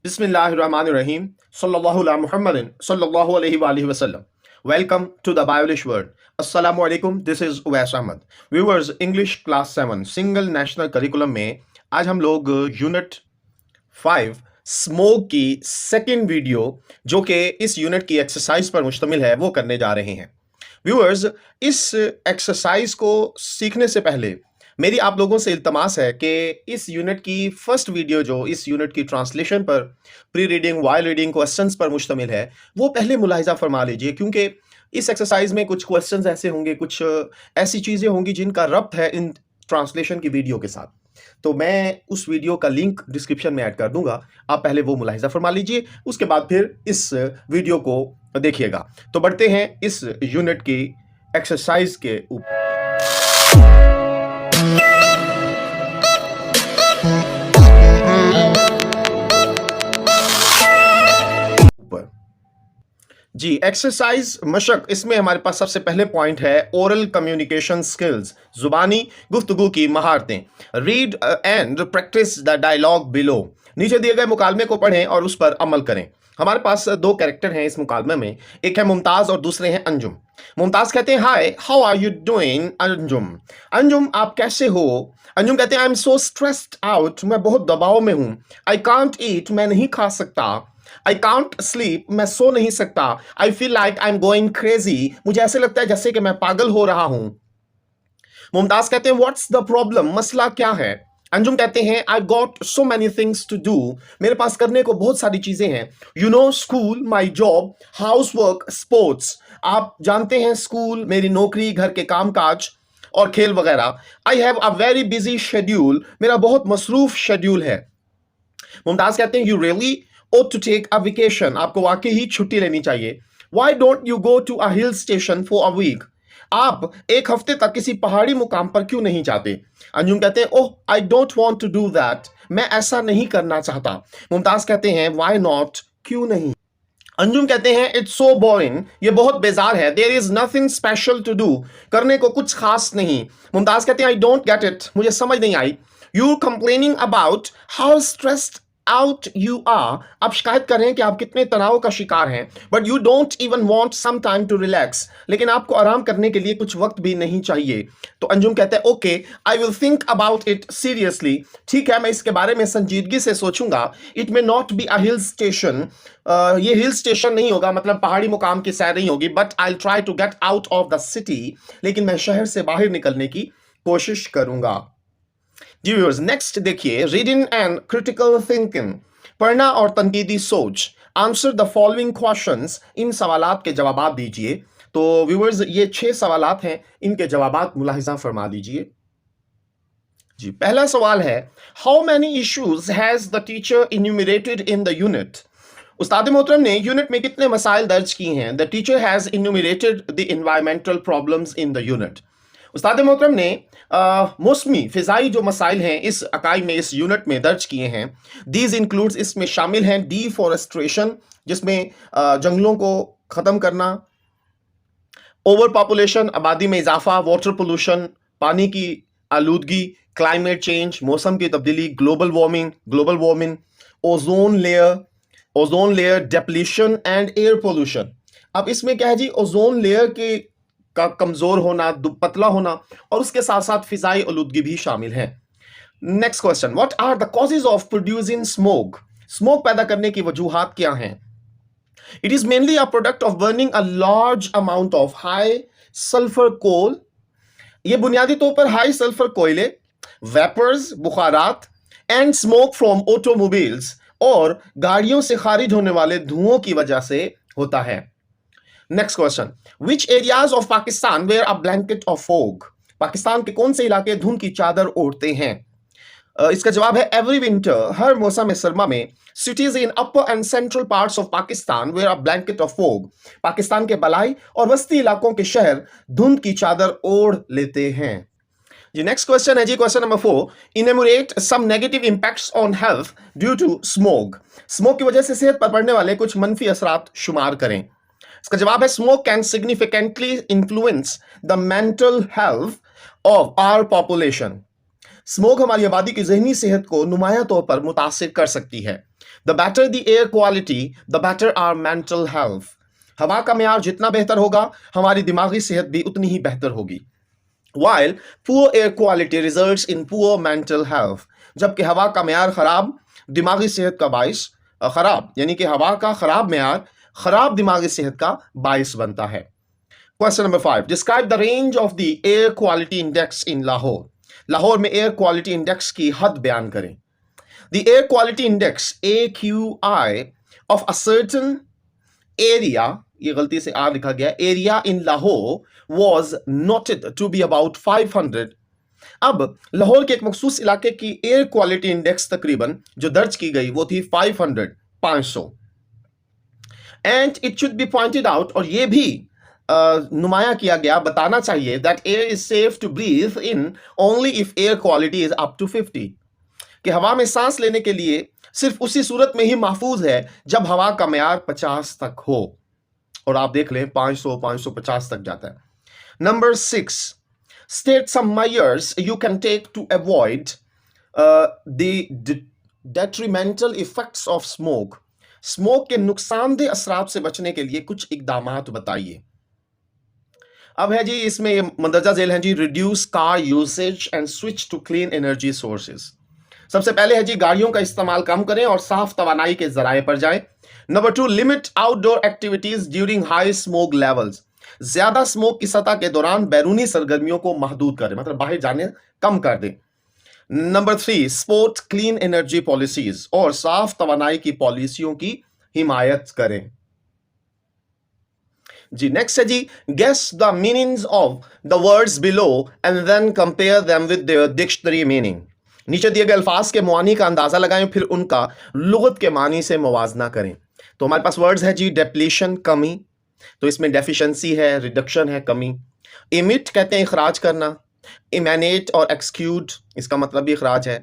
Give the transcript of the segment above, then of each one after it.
Bismillahirrahmanirrahim. Sallallahu ala Muhammadin. Sallallahu alayhi wa alihi wasallam. Welcome to the Biblish World. Assalamu alaikum. This is Uwais Ahmad. Viewers, English Class 7 Single National Curriculum में आज हम लोग unit 5 smoke की second video जो कि इस unit की exercise पर मुश्तमिल है वो करने जा रहे हैं. व्यूअर्स, इस एक्सरसाइज को सीखने से पहले मेरी आप लोगों से इल्तमास है कि इस यूनिट की फर्स्ट वीडियो जो इस यूनिट की ट्रांसलेशन पर, pre reading, while reading questions पर मुश्तमिल है वो पहले मुलाहिजा फरमा लीजिए, क्योंकि इस एक्सरसाइज में कुछ क्वेश्चंस ऐसे होंगे, कुछ ऐसी चीज़ें होंगी जिनका रब्त है इन ट्रांसलेशन की वीडियो के साथ. तो मैं उस वीडियो का लिंक डिस्क्रिप्शन में ऐड कर दूंगा, आप पहले वो मुलाहिजा फरमा लीजिए, उसके बाद फिर इस वीडियो को देखिएगा. तो बढ़ते हैं इस यूनिट की एक्सरसाइज के ऊपर. जी, एक्सरसाइज मशक, इसमें हमारे पास सबसे पहले पॉइंट है ओरल कम्युनिकेशन स्किल्स, जुबानी गुफ्तगू की महारतें. Read and practice the dialogue below. नीचे दिए गए मुकालमे को पढ़ें और उस पर अमल करें. हमारे पास दो कैरेक्टर हैं इस मुकालमे में, एक है मुमताज और दूसरे हैं अंजुम. मुमताज कहते हैं hi, how are you doing Anjum. Anjum, आप कैसे हो. अंजुम कहते हैं I am so stressed out, मैं बहुत दबाव में हूं. आई कांट ईट, मैं नहीं खा सकता. आई कांट स्लीप, मैं सो नहीं सकता. I feel like I am going crazy, मुझे ऐसे लगता है जैसे कि मैं पागल हो रहा हूं. मुमताज कहते हैं व्हाट्स द प्रॉब्लम, मसला क्या है. अंजुम कहते हैं I got so many things to do, मेरे पास करने को बहुत सारी चीजें हैं. You know, school, my job, house work, sports. आप जानते हैं स्कूल, मेरी नौकरी, घर के काम काज और खेल वगैरह. I have a very busy schedule, मेरा बहुत मसरूफ शेड्यूल है. मुमताज कहते हैं you really ought to take a vacation, आपको वाकई ही छुट्टी लेनी चाहिए. Why don't you go to a hill station for a week, आप एक हफ्ते तक किसी पहाड़ी मुकाम पर क्यों नहीं जाते. अंजुम कहते हैं ओह, I don't want to do that, मैं ऐसा नहीं करना चाहता. मुमताज कहते हैं why not, क्यों नहीं. अंजुम कहते हैं इट्स सो बोरिंग, ये बहुत बेजार है. There is nothing special to do, करने को कुछ खास नहीं. मुमताज कहते हैं आई डोंट गेट इट, मुझे समझ नहीं आई. You complaining about how stressed out you are, आप शिकायत कर रहे हैं कि आप कितने तनाव का शिकार हैं. But you don't even want some time to relax, लेकिन आपको आराम करने के लिए कुछ वक्त भी नहीं चाहिए. तो अंजुम कहते हैं okay, I will think about it seriously, ठीक है मैं इसके बारे में संजीदगी से सोचूंगा. It may not be a hill station, ये हिल स्टेशन नहीं होगा, मतलब पहाड़ी मुकाम की सैर नहीं होगी. But I will try to get out of the city, लेकिन मैं शहर से बाहर निकलने की कोशिश करूंगा. जी व्यूअर्स, नेक्स्ट देखिए रीडिंग एंड क्रिटिकल थिंकिंग, पढ़ना और तनकीदी सोच. आंसर द फॉलोइंग क्वेश्चंस, इन सवालात के जवाब दीजिए. तो व्यूअर्स, ये 6 सवालात हैं, इनके जवाब मुलाहिजा फरमा लीजिए. जी, पहला सवाल है how many issues has the teacher enumerated in the unit. उस्ताद मोहतरम ने यूनिट में कितने मसाइल दर्ज किए हैं. The teacher has enumerated the environmental problems in the unit. उस्ताद मोहतरम ने मौसमी फ़िज़ाई जो मसाइल हैं इस अकाई में, इस यूनिट में दर्ज किए हैं. दीज इंक्लूड्स, इसमें शामिल हैं डिफॉरेस्ट्रेशन, जिसमें जंगलों को ख़त्म करना, ओवर पॉपुलेशन, आबादी में इजाफा, वाटर पोल्यूशन, पानी की आलूदगी, क्लाइमेट चेंज, मौसम की तब्दीली, global warming, ozone layer depletion and air pollution. अब इसमें क्या है जी, ओजोन लेयर के का कमजोर होना, पतला होना, और उसके साथ साथ फिजाई आलूदगी भी शामिल है. Next question, what are the causes of producing smoke. Smoke पैदा करने की वजूहात क्या हैं. It is mainly a product of burning a large amount of high sulphur coal. ये बुनियादी तौर पर हाई सल्फर कोयले, वेपर्स, बुखारात, एंड स्मोक फ्रॉम ऑटोमोबाइल्स, और गाड़ियों से खारिज होने वाले धुओं की वजह से होता है. Next question, which areas of Pakistan were a blanket of fog. Pakistan के कौन से इलाके धुंध की चादर ओढ़ते हैं. इसका जवाब है एवरी विंटर, हर मौसम सरमा में. Cities in upper and central parts of Pakistan were a blanket of fog. Pakistan के बलाई और वस्ती इलाकों के शहर धुंध की चादर ओढ़ लेते हैं. जी, नेक्स्ट क्वेश्चन है जी, question number 4, enumerate some negative impacts on health due to smoke. Smoke की वजह से सेहत पर पड़ने वाले कुछ मनफी असरात शुमार करें. इसका जवाब है smoke can significantly influence the mental health of our population. Smoke हमारी आबादी की जहनी सेहत को नुमाया तौर पर मुतासिर कर सकती है. The better the air quality the better our mental health. हवा का मेयार जितना बेहतर होगा हमारी दिमागी सेहत भी उतनी ही बेहतर होगी. While poor air quality results in poor mental health. जबकि हवा का मेयार खराब दिमागी सेहत का बाइस खराब यानी कि हवा का खराब मेयार खराब दिमागी सेहत का बाइस बनता है. Question number 5. Describe the range of the air quality index in Lahore. Lahore में एयर क्वालिटी इंडेक्स की हद बयान करें. The air quality index AQI of a certain area, ये गलती से आर लिखा गया, area in Lahore was noted to be about 500. अब लाहौर के एक मखसूस इलाके की एयर क्वालिटी इंडेक्स तकरीबन जो दर्ज की गई वो थी 500. And it should be pointed out, और ये भी नुमाया किया गया, बताना चाहिए, that air is safe to breathe in only if air quality is up to 50. कि हवा में सांस लेने के लिए सिर्फ उसी सूरत में ही महफूज है जब हवा का मेयार 50 तक हो, और आप देख लें 500-550 तक जाता है. Number 6. State some measures you can take to avoid the detrimental effects of smoke. Smoke के नुकसानदेह असरात से बचने के लिए कुछ इकदामात बताइए. अब है जी इसमें ये मंदरजा झेल हैं जी, reduce car usage and switch to clean energy sources. सबसे पहले है जी गाड़ियों का इस्तेमाल कम करें और साफ तवानाई के जराए पर जाएं. Number 2. Limit outdoor activities during high smoke levels. ज्यादा स्मोक की सतह के दौरान बैरूनी सरगर्मियों को महदूद करें, मतलब बाहर जाने कम कर दें. Number 3. Support clean energy policies, और साफ तवानाई की पॉलिसियों की हिमायत करें. जी नेक्स्ट है जी, guess the meanings of the words below and then compare them with their dictionary meaning. नीचे दिए गए अल्फाज के मुआनी का अंदाजा लगाएं, फिर उनका लुगत के मानी से मुवाजना करें. तो हमारे पास वर्ड्स है जी, डेप्लीशन कमी, तो इसमें डेफिशिएंसी है, रिडक्शन है कमी. इमिट कहते हैं इखराज करना, इमेनेट और एक्सक्यूड इसका मतलब भी इखराज है.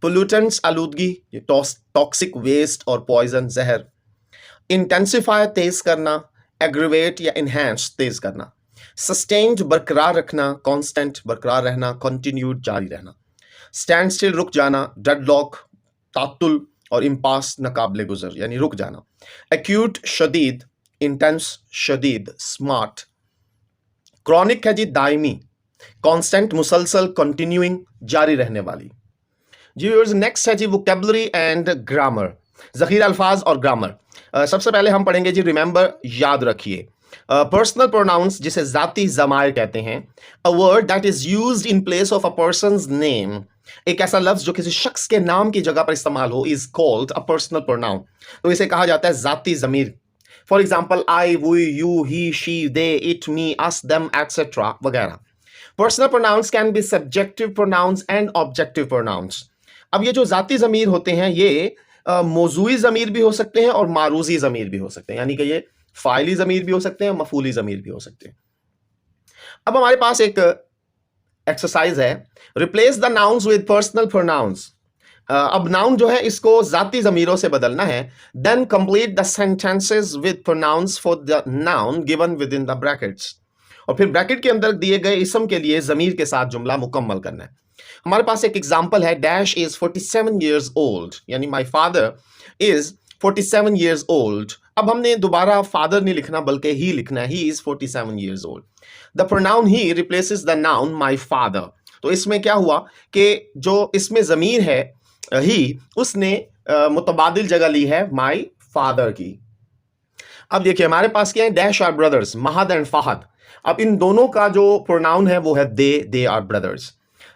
पोल्यूटेंट्स आलूदगी, टॉक्सिक वेस्ट और पॉइजन जहर. इंटेंसिफाई तेज करना, एग्रीवेट या इनहेंस तेज करना. सस्टेन्ड बरकरार रखना, कांस्टेंट बरकरार रहना, कंटिन्यूड जारी रहना. स्टैंड स्टिल रुक जाना, डेडलॉक तातुल, और इम्पास नाकाबिले गुजर यानी रुक जाना. एक्यूट शदीद, इंटेंस शदीद, स्मार्ट. क्रॉनिक है जी दायमी, कांस्टेंट मुसलसल, कंटिन्यूइंग जारी रहने वाली. जी व्यूअर्स नेक्स्ट है जी वोकैबुलरी एंड ग्रामर, ज़ख़ीरा अल्फाज और ग्रामर. सबसे पहले हम पढ़ेंगे जी रिमेंबर, याद रखिए. पर्सनल प्रोनाउंस जिसे जाती ज़मायर कहते हैं. अ word that is used in place of a person's name, एक ऐसा लफ्ज जो किसी शख्स के नाम की जगह पर इस्तेमाल हो, is called a personal pronoun. तो इसे कहा जाता है जाती ज़मीर. For example I, we, you, he, she, they, it, me, us, them etcetera वगैरह. Personal pronouns can be subjective pronouns and objective pronouns. अब ये जो जाती ज़मीर होते हैं ये मौजूई ज़मीर भी हो सकते हैं और मारूजी ज़मीर भी हो सकते हैं, यानी कि ये फाइली ज़मीर भी हो सकते हैं, मफूली ज़मीर भी हो सकते हैं. अब हमारे पास एक एक्सरसाइज है, replace the nouns with personal pronouns. अब नाउन जो है इसको जाती ज़मीरों से बदलना है. Then complete the sentences with pronouns for the noun given within the brackets, और फिर ब्रैकेट के अंदर दिए गए इसम के लिए ज़मीर के साथ जुमला मुकम्मल करना है. हमारे पास एक एग्जाम्पल है, डैश इज 47 years old, यानी my father is 47 years old. अब हमने दोबारा फादर नहीं लिखना बल्कि ही लिखना है, he is 47 years old. The pronoun he replaces the noun my father. तो इसमें क्या हुआ कि जो इसमें ज़मीर है ही, उसने मुतबादिल जगह ली है माई फादर की. अब देखिए हमारे पास क्या है, dash are brothers, Mahad and Fahad. अब इन दोनों का जो प्रोनाउन है वो है they are brothers.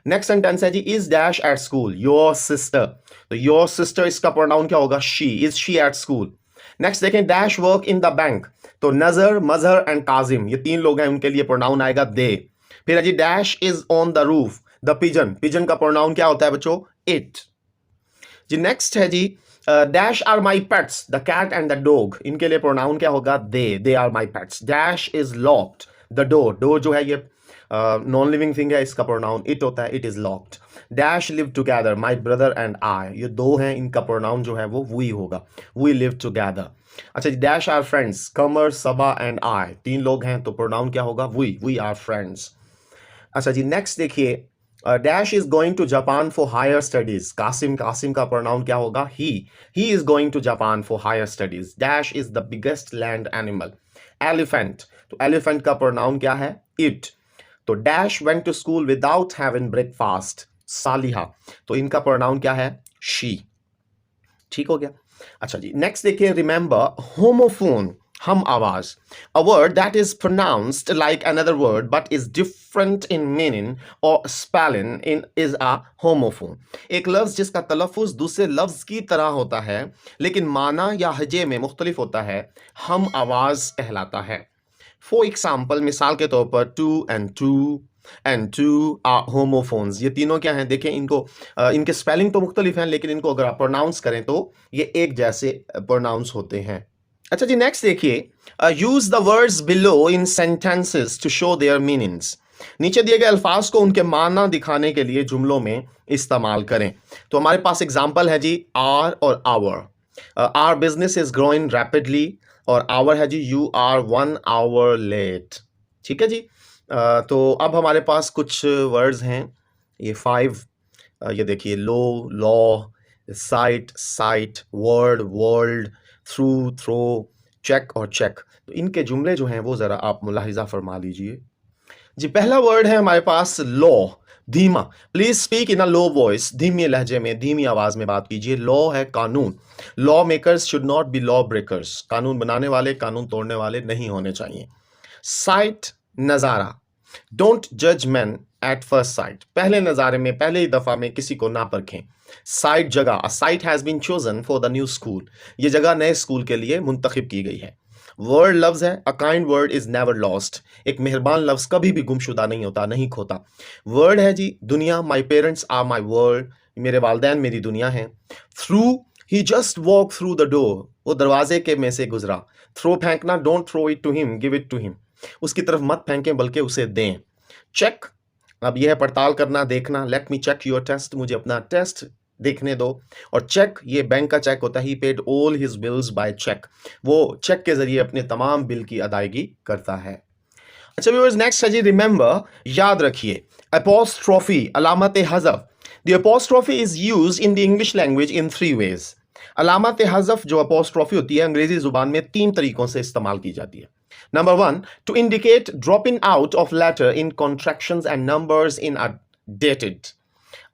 Next sentence है जी, is dash at school, your sister. तो योर सिस्टर इसका प्रोनाउन क्या होगा, she. Is she at school. Next देखें, dash work in the bank. तो नजर, मजहर एंड काजिम, ये तीन लोग हैं, उनके लिए प्रोनाउन आएगा दे. फिर है जी, dash is on the roof, the pigeon. Pigeon का प्रोनाउन क्या होता है बच्चों, इट. जी नेक्स्ट है जी, dash are my pets, the cat and the dog. इनके लिए प्रोनाउन क्या होगा, they are my pets. Dash is locked, the door. Door जो है ये नॉन लिविंग थिंग है, इसका प्रोनाउन इट होता है, it is locked. Dash live together, my brother and I. ये दो हैं, इनका प्रोनाउन जो है वो वी होगा, वी लिव टुगेदर. अच्छा जी, dash are friends, Qamar, Saba and I. तीन लोग हैं तो प्रोनाउन क्या होगा, वी आर फ्रेंड्स. अच्छा जी नेक्स्ट देखिए, dash is going to Japan for higher studies. Qasim, Qasim का प्रोनाउन क्या होगा? He is going to Japan for higher studies. Dash is the biggest land animal. Elephant, तो एलिफेंट का प्रोनाउन क्या है? इट. तो dash went to school without having breakfast. Saliha, तो इनका प्रोनाउन क्या है? शी. ठीक हो गया. अच्छा जी, नेक्स्ट देखिए, रिमेंबर होमोफोन, हम आवाज. A word that is pronounced like another word but is different in meaning और spelling in is a homophone. एक लफ्ज जिसका तलफ्फुज दूसरे लफ्ज की तरह होता है लेकिन माना या हजे में मुख्तलिफ होता है, हम आवाज कहलाता है. फॉर एग्जाम्पल, मिसाल के तौर पर two and too are homophones. ये तीनों क्या हैं? देखें इनको, इनके स्पेलिंग तो मुख्तलिफ हैं लेकिन इनको अगर आप प्रोनाउंस करें तो ये एक जैसे प्रोनाउंस होते हैं. अच्छा जी, नेक्स्ट देखिए, use the words below in sentences to show their meanings. नीचे दिए गए अल्फाज को उनके माना दिखाने के लिए जुमलों में इस्तेमाल करें. तो हमारे पास एग्जाम्पल है जी, आर और hour. Our business is growing rapidly, और आवर है जी, यू आर 1 hour लेट. ठीक है जी. तो अब हमारे पास कुछ वर्ड्स हैं, ये 5. ये देखिए, low, law, sight, site, word, world, throw, check और चेक. तो इनके जुमले जो हैं वो ज़रा आप मुलाहिजा फरमा लीजिए. जी, पहला वर्ड है हमारे पास लॉ, धीमा. Please speak in a low voice, धीमी लहजे में, धीमी आवाज में बात कीजिए. लॉ है कानून. Law makers should not be law breakers. कानून बनाने वाले कानून तोड़ने वाले नहीं होने चाहिए. साइट, नजारा. डोंट जज मैन एट फर्स्ट साइट. पहले नज़ारे में, पहले ही दफ़ा में किसी को ना परखें. साइट, जगह. A site has been chosen for the new school. ये जगह नए स्कूल के लिए मुंतखब की गई है. वर्ड, लफ्ज़ है. A kind word is never lost. एक मेहरबान लफ्ज़ कभी भी गुमशुदा नहीं होता, नहीं खोता. वर्ड है जी, दुनिया. My parents are my world. मेरे वालदैन मेरी दुनिया हैं. Through, he just walk through the door. वो दरवाजे के में से गुजरा. थ्रो, फेंकना. Don't throw it to him, give it to him. उसकी तरफ मत फेंकें बल्कि उसे दें. चेक, अब यह है पड़ताल करना, देखना. Let me check your test. मुझे अपना टेस्ट देखने दो. और चेक, ये बैंक का चेक होता है. He paid all his bills by cheque. वो चेक के जरिए अपने तमाम बिल की अदायगी करता है. अच्छा व्यूअर्स, नेक्स्ट है जी, रिमेंबर, याद रखिए. अपॉस्ट्रोफी, अलामत हज़फ. The apostrophe is used in the English language in 3 ways. अलामत हज़फ जो अपॉस्ट्रोफी होती है अंग्रेजी जुबान में 3 तरीकों से इस्तेमाल की जाती है. Number 1, to indicate dropping out of letter in contractions and numbers in a dated.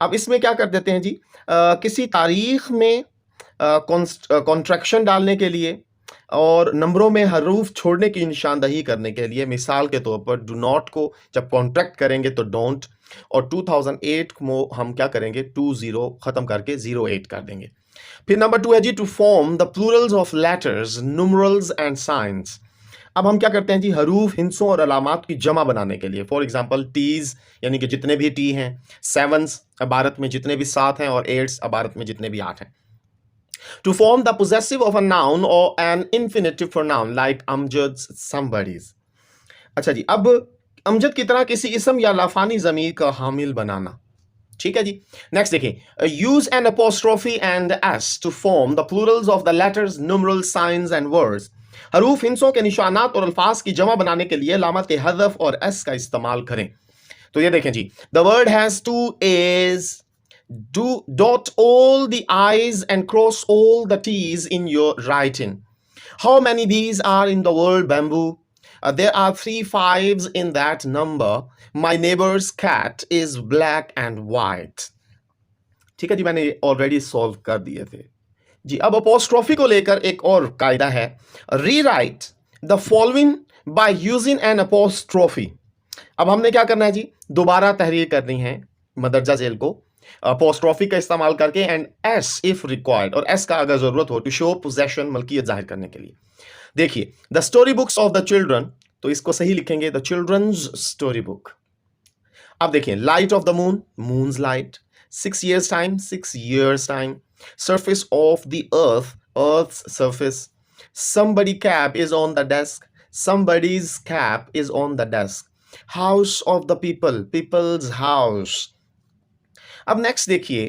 अब इसमें क्या कर देते हैं जी, किसी तारीख में कॉन्ट्रैक्शन डालने के लिए और नंबरों में हरूफ छोड़ने की निशानदही करने के लिए. मिसाल के तौर पर डू नॉट को जब कॉन्ट्रैक्ट करेंगे तो डोंट, और 2008 को हम क्या करेंगे, 20 ख़त्म करके 08 कर देंगे. फिर नंबर 2 है जी, to form the plurals of letters, numerals and signs. अब हम क्या करते हैं जी, हरूफ, हिंसों और अलामात की जमा बनाने के लिए. फॉर एग्जांपल, टीज यानी कि जितने भी टी हैं, सेवन्स इबारत में जितने भी 7 हैं, और एट्स इबारत में जितने भी 8 हैं. To form the possessive of a noun और an infinitive pronoun like Amjad, somebody's. अच्छा जी, अब अमजद की तरह किसी इसम या लाफानी ज़मीर का हामिल बनाना. ठीक है जी. नेक्स्ट देखिए, use an apostrophe and s to form the plurals of the letters, numerals, signs and words. हरूफ, हिंसों के निशानात और अल्फाज की जमा बनाने के लिए लामत हज़फ और एस का इस्तेमाल करें. तो ये देखें जी, the word has 2 A's. Do dot all the I's and cross all the T's in your writing. How many bees are in the word bamboo? There are 3 5s in that number. My neighbor's cat is black and white. ठीक है जी, मैंने already solve कर दिए थे जी. अब apostrophe को लेकर एक और कायदा है, rewrite the following by using an apostrophe. अब हमने क्या करना है जी, दोबारा तहरीर करनी है मदरजा झेल को अपोस्ट्रोफी का इस्तेमाल करके, एंड एस इफ रिक्वायर्ड, और एस का अगर जरूरत हो टू शो पोजेशन, मलकियत जाहिर करने के लिए. देखिए, the story books of the children, तो इसको सही लिखेंगे द चिल्ड्रंस स्टोरी बुक. अब देखिए, light of the moon, moons light. 6 years time, 6 years time. Surface of the earth, earth's surface. Somebody cap is on the desk, somebody's cap is on the desk. House of the people, people's house. अब next देखिए,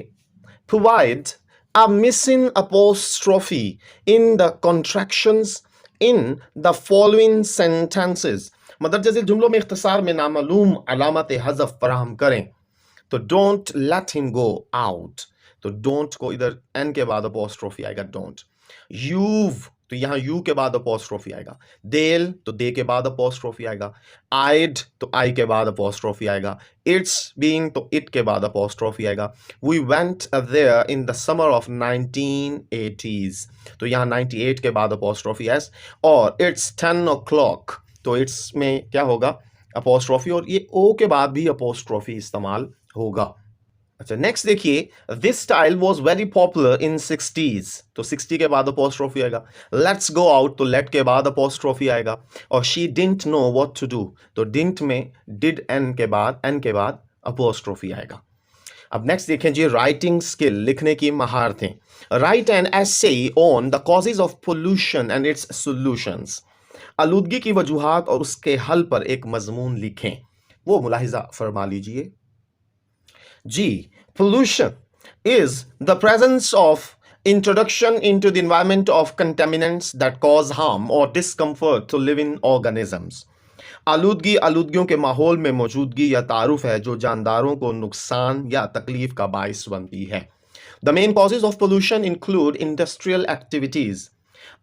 provide a missing apostrophe in the contractions in the following sentences. मदरजा झेल जुमलों में इख्तिसार में नामालूम अलामत हज़फ फराहम करें. तो don't let him go out, तो डोंट को इधर एन के बाद अपॉस्ट्रोफी आएगा डोंट। यूव, तो यहाँ यू के बाद अपॉस्ट्रोफी आएगा। देल, तो दे के बाद अपॉस्ट्रोफी आएगा। आइड, तो आई के बाद अपॉस्ट्रोफी आएगा। इट्स बीइंग, तो इट के बाद अपॉस्ट्रोफी आएगा। We went there in the summer of 1980s, तो यहाँ 98 के बाद अपॉस्ट्रोफी एस। और इट्स 10 o'clock, तो इट्स में क्या होगा अपॉस्ट्रोफी, और ये ओ के बाद भी अपॉस्ट्रोफी इस्तेमाल होगा। अच्छा नेक्स्ट देखिए, this style was very popular in 60s, तो 60 के बाद अपॉस्ट्रोफी आएगा। लेट्स गो आउट, तो लेट के बाद अपॉस्ट्रोफी आएगा। और she didn't know what to do, तो डिडंट में डिड एन के बाद अपॉस्ट्रोफी आएगा। अब नेक्स्ट देखें जी, राइटिंग स्किल, लिखने की महारतें। Write an essay on the causes of pollution and its solutions, आलूदगी की वजूहात और उसके हल पर एक मजमून लिखें। वो मुलाहिजा फरमा लीजिए जी। Pollution is the presence of introduction into the environment of contaminants that cause harm or discomfort to living organisms. आलूदगी आलूदगियों के माहौल में मौजूदगी या तारुफ है जो जानदारों को नुकसान या तकलीफ का बाइस बनती है। The main causes of pollution include industrial activities.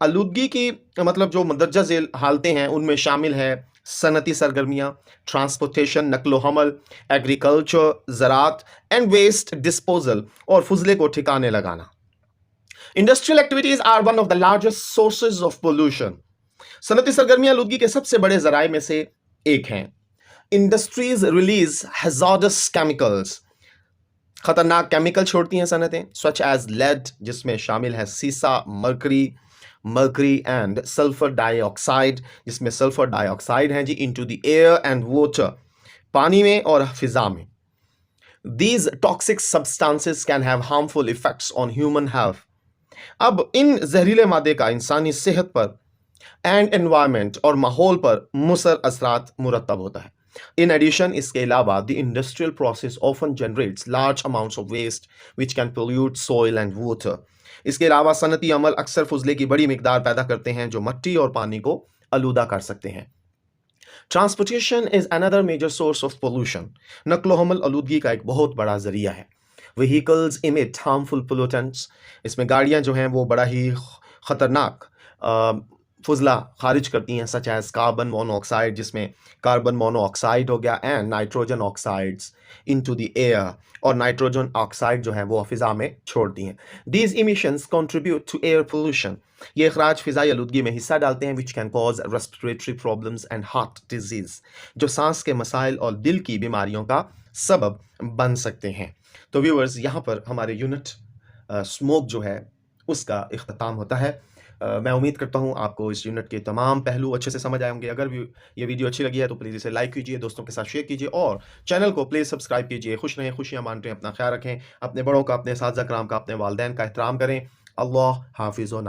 आलूदगी की मतलब जो मदरजा झेल हालतें हैं उनमें शामिल है सनती सरगर्मियाँ, ट्रांसपोर्टेशन, नकलो हमल, एग्रीकल्चर, ज़राअत एंड वेस्ट डिस्पोजल, और फुजले को ठिकाने लगाना। Industrial activities are one of the largest sources of pollution. सनती सरगर्मियाँ आलूदगी के सबसे बड़े जराए में से एक हैं। इंडस्ट्रीज रिलीज हैजार्डस केमिकल्स, खतरनाक केमिकल छोड़ती हैं सनतें, सच एज लेड, जिसमें शामिल है सीसा, मर्करी एंड सल्फर डाइऑक्साइड, जिसमें सल्फर डाइऑक्साइड है जी, into the air and water, पानी में और फिजा में। These toxic substances can have harmful effects on human health. अब इन जहरीले मादे का इंसानी सेहत पर एंड एनवायरमेंट और माहौल पर मुसर असरात मुरतब होता है। In addition, इसके अलावा the industrial process often generates large amounts of waste which can pollute soil and water. इसके अलावा सनती अमल अक्सर फुजले की बड़ी मिकदार पैदा करते हैं जो मट्टी और पानी को आलूदा कर सकते हैं। Transportation is another major source of pollution. नक्लो हमल आलूदगी का एक बहुत बड़ा जरिया है। Vehicles emit harmful pollutants. इसमें गाड़ियां जो हैं वो बड़ा ही खतरनाक फुजला खारिज करती हैं, सच एज कार्बन मोनोऑक्साइड, जिसमें कार्बन मोनोऑक्साइड हो गया, and nitrogen oxides into the air, और नाइट्रोजन ऑक्साइड जो है वो फिजा में छोड़ती हैं। These emissions contribute to air pollution, ये अखराज फिजाई आलूदगी में हिस्सा डालते हैं, which can cause respiratory problems and heart disease, जो सांस के मसाइल और दिल की बीमारियों का सबब बन सकते हैं। तो व्यूअर्स, यहाँ पर हमारे यूनिट स्मोक जो है उसका इख्तिताम होता है। मैं उम्मीद करता हूँ आपको इस यूनिट के तमाम पहलू अच्छे से समझ आए होंगे। अगर भी ये वीडियो अच्छी लगी है तो प्लीज़ इसे लाइक कीजिए, दोस्तों के साथ शेयर कीजिए, और चैनल को प्लीज़ सब्सक्राइब कीजिए। खुश रहें, खुशियाँ मानते हैं, अपना ख्याल रखें, अपने बड़ों का, अपने साथी कराम का, अपने वालिदैन का एहतराम करें। अल्लाह हाफिज़ व